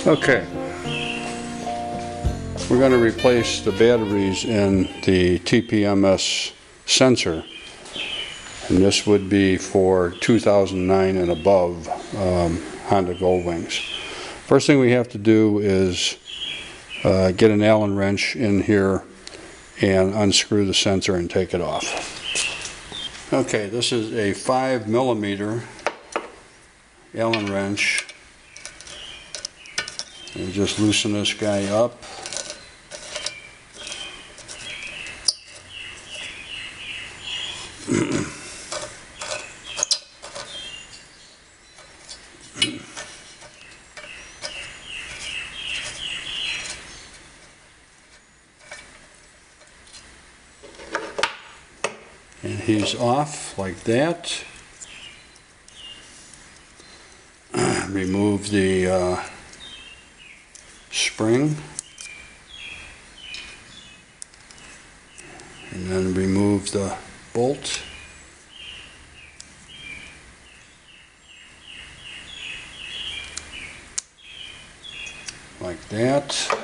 Okay, we're going to replace the batteries in the TPMS sensor, and this would be for 2009 and above Honda Goldwings. First thing we have to do is get an Allen wrench in here and unscrew the sensor and take it off. Okay, this is a 5mm Allen wrench. And just loosen this guy up. And he's off like that. Remove the spring, and then remove the bolt. Like that.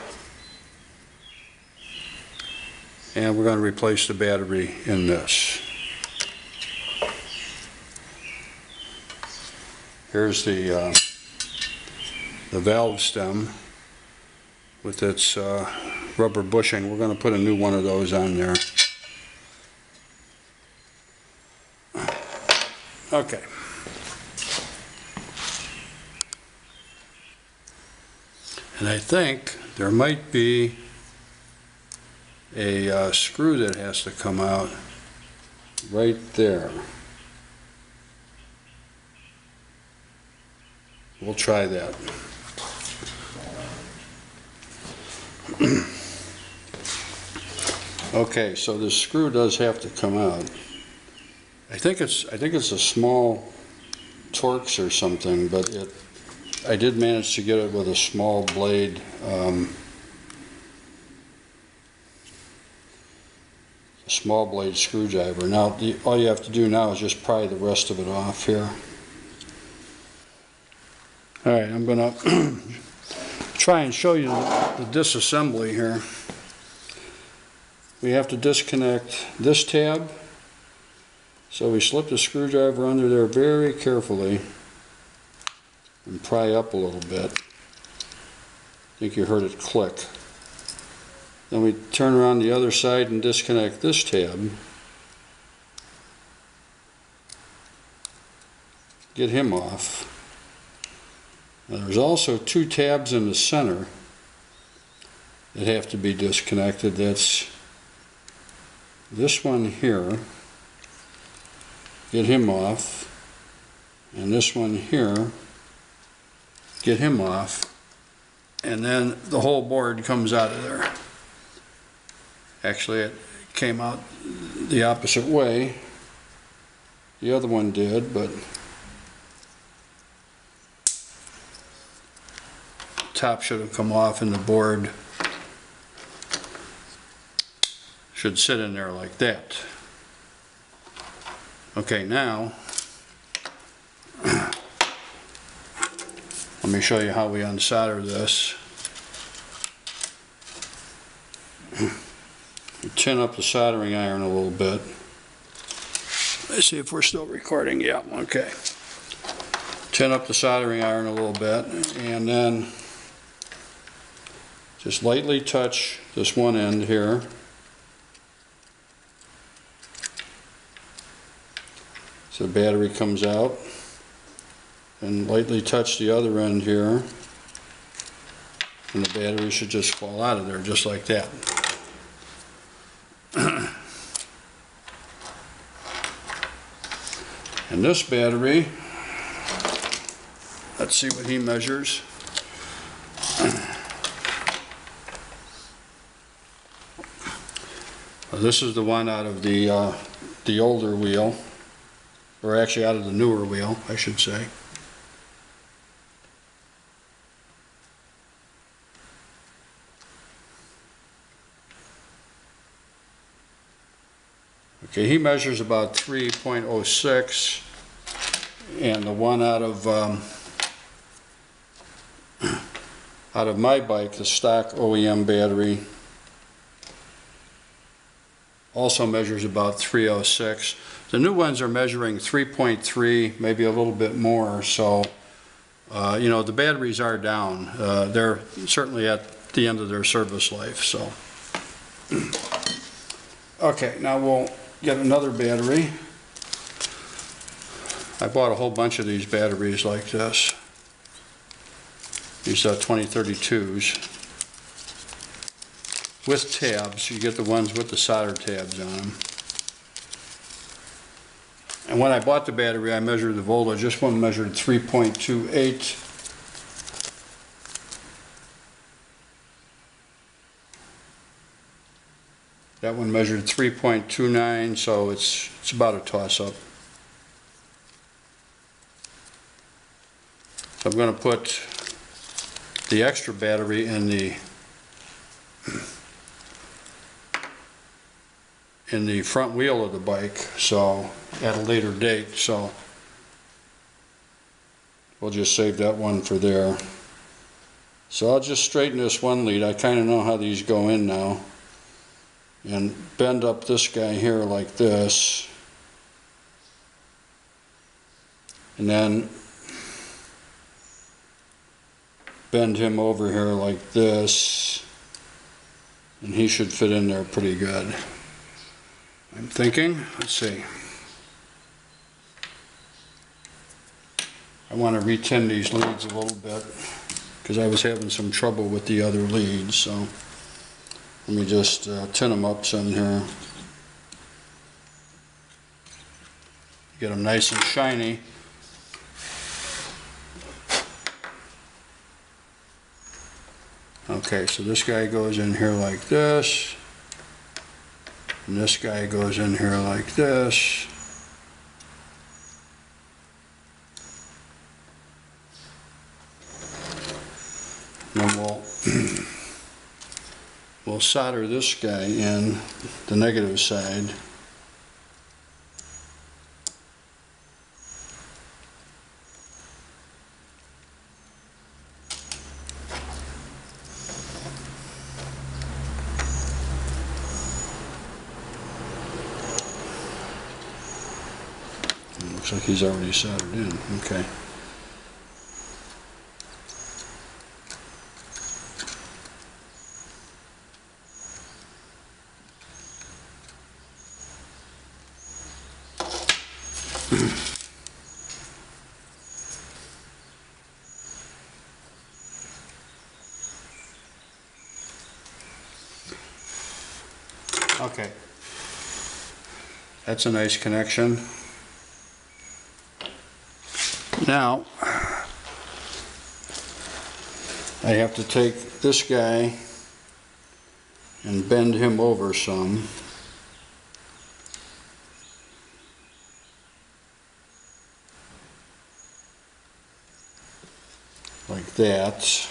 And we're going to replace the battery in this. Here's the valve stem with its rubber bushing. We're going to put a new one of those on there. Okay. And I think there might be a screw that has to come out right there. We'll try that. Okay, so this screw does have to come out. I think it's a small Torx or something, but I did manage to get it with a small blade. A small blade screwdriver. Now all you have to do now is just pry the rest of it off here. All right, I'm going to try and show you the disassembly here. We have to disconnect this tab. So we slip the screwdriver under there very carefully and pry up a little bit. I think you heard it click. Then we turn around the other side and disconnect this tab. Get him off. Now there's also two tabs in the center that have to be disconnected. That's this one here. Get him off. And this one here. Get him off. And then the whole board comes out of there. Actually, it came out the opposite way. The other one did, but top should have come off and the board should sit in there like that. Okay, now let me show you how we unsolder this. Tin up the soldering iron a little bit. Let's see if we're still recording. Yeah, okay. Tin up the soldering iron a little bit, and then just lightly touch this one end here. So the battery comes out. And lightly touch the other end here. And the battery should just fall out of there just like that. And this battery, let's see what he measures. Well, this is the one out of the older wheel, or actually out of the newer wheel, I should say. Okay, he measures about 3.06, and the one out of out of my bike, the stock OEM battery also measures about 306. The new ones are measuring 3.3, maybe a little bit more, so you know, the batteries are down. They're certainly at the end of their service life, so. Okay, now we'll get another battery. I bought a whole bunch of these batteries like this. These 2032s with tabs. You get the ones with the solder tabs on them. And when I bought the battery, I measured the voltage. This one measured 3.28. That one measured 3.29, so it's about a toss-up. So I'm going to put the extra battery in the front wheel of the bike, so at a later date, so we'll just save that one for there. So I'll just straighten this one lead. I kind of know how these go in now, and bend up this guy here like this, and then bend him over here like this, and he should fit in there pretty good. I'm thinking, let's see. I want to retin these leads a little bit because I was having some trouble with the other leads, so let me just tin them up some here. Get them nice and shiny. Okay, so this guy goes in here like this, and this guy goes in here like this. And then we'll solder this guy in, the negative side. Looks like he's already soldered in. Okay. Okay. That's a nice connection. Now, I have to take this guy and bend him over some. Like that.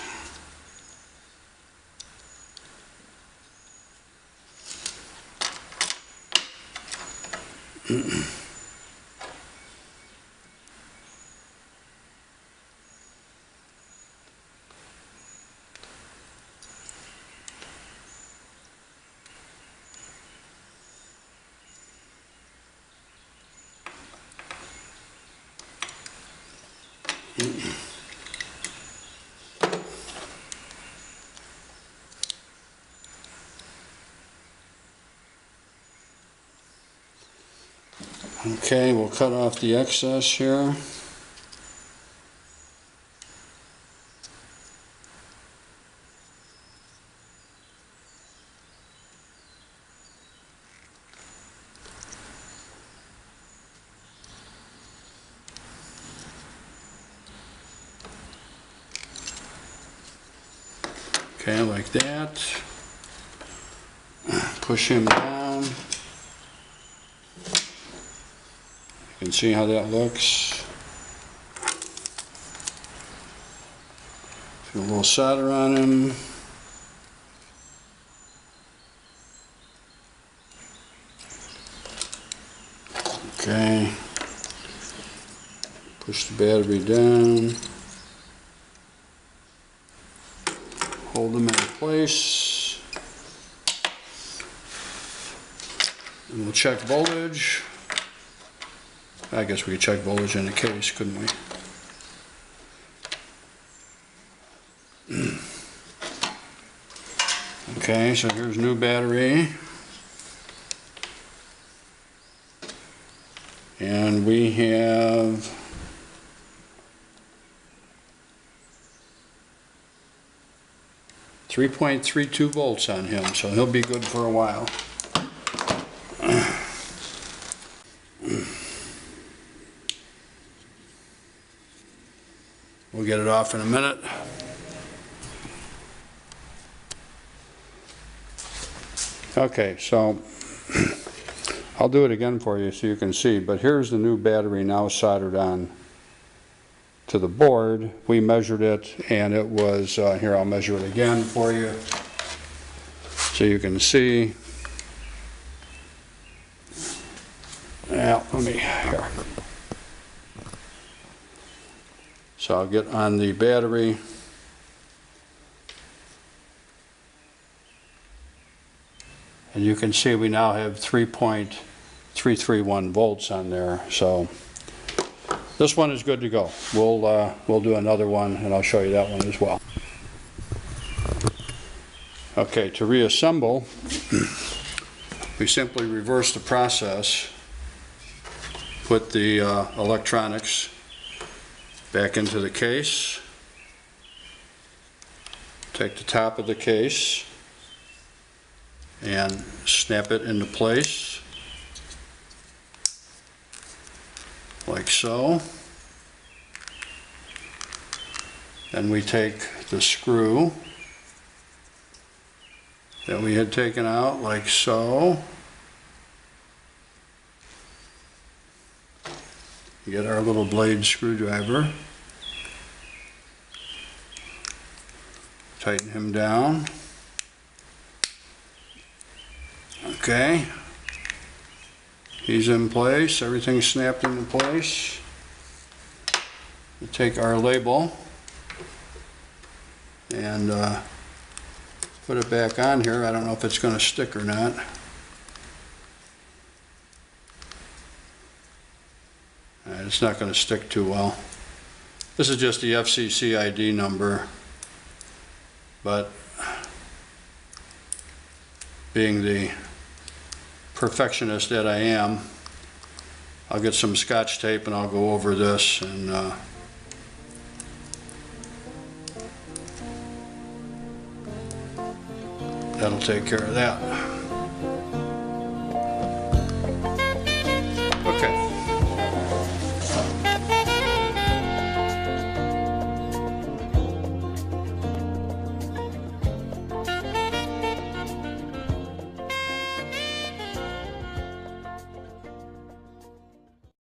Okay, we'll cut off the excess here. Okay, like that. Push him down. You can see how that looks. Put a little solder on him. Okay. Push the battery down. hold them in place. And we'll check voltage. I guess we could check voltage in the case, couldn't we? Okay, so here's new battery. And we have 3.32 volts on him, so he'll be good for a while. We'll get it off in a minute. Okay, so I'll do it again for you so you can see, but here's the new battery now soldered on to the board. We measured it and it was, here I'll measure it again for you so you can see. Yeah, let me, here. So I'll get on the battery. And you can see we now have 3.331 volts on there. So this one is good to go. We'll do another one and I'll show you that one as well. Okay, to reassemble, we simply reverse the process, put the electronics back into the case, take the top of the case and snap it into place like so. Then we take the screw that we had taken out like so. Get our little blade screwdriver, tighten him down. Okay, he's in place, everything's snapped into place. We take our label and put it back on here. I don't know if it's going to stick or not. It's not going to stick too well. This is just the FCC ID number, but being the perfectionist that I am, I'll get some Scotch tape and I'll go over this and that'll take care of that.